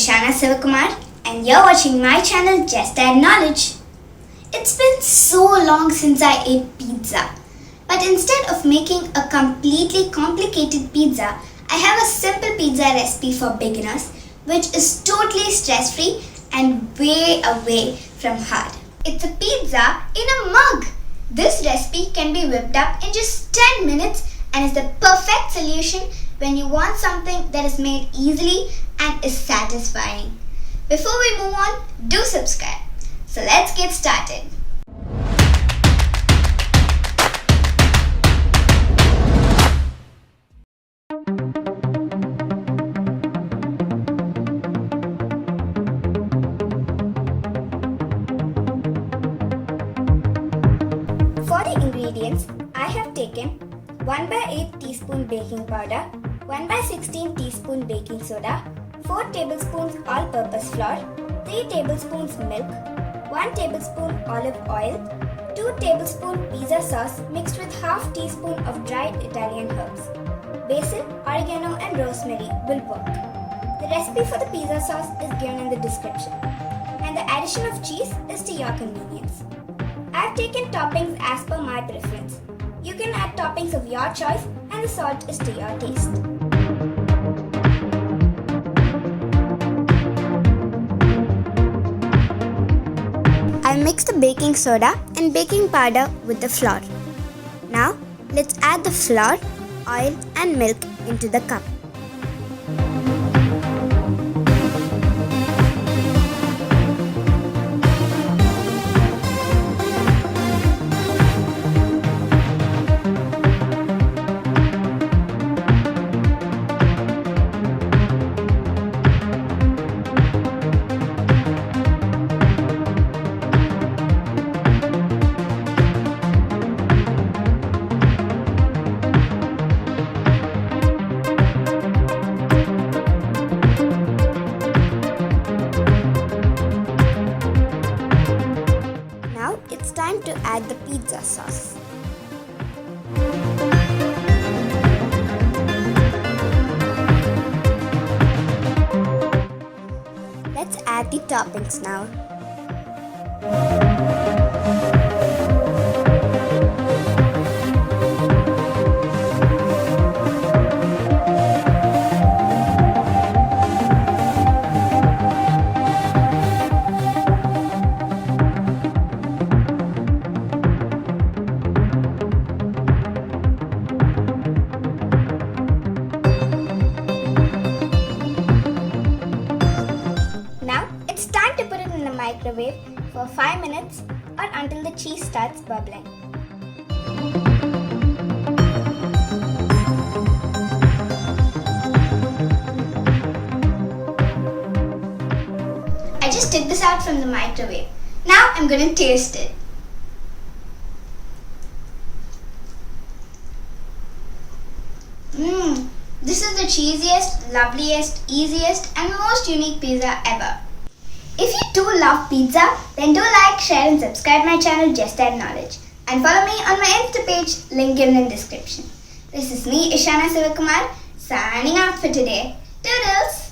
Ishana Sivakumar and you're watching my channel Just Add Knowledge. It's been so long since I ate pizza, but instead of making a completely complicated pizza, I have a simple pizza recipe for beginners which is totally stress-free and way away from hard. It's a pizza in a mug. This recipe can be whipped up in just 10 minutes and is the perfect solution when you want something that is made easily and is satisfying. Before we move on, do subscribe. So let's get started. For the ingredients, I have taken 1/8 teaspoon baking powder, 1/16 teaspoon baking soda, 4 tablespoons all-purpose flour, 3 tablespoons milk, 1 tablespoon olive oil, 2 tablespoon pizza sauce mixed with half teaspoon of dried Italian herbs. Basil, oregano and rosemary will work. The recipe for the pizza sauce is given in the description, and the addition of cheese is to your convenience. I have taken toppings as per my preference. You can add toppings of your choice and the salt is to your taste. I'll mix the baking soda and baking powder with the flour. Now let's add the flour, oil and milk into the cup. It's time to add the pizza sauce. Let's add the toppings now. Microwave for 5 minutes or until the cheese starts bubbling. I just took this out from the microwave. Now I'm going to taste it. This is the cheesiest, loveliest, easiest and most unique pizza ever. If you do love pizza, then do like, share and subscribe my channel Just Add Knowledge and follow me on my Insta page, link given in description. This is me, Ishana Sivakumar, signing out for today. Toodles!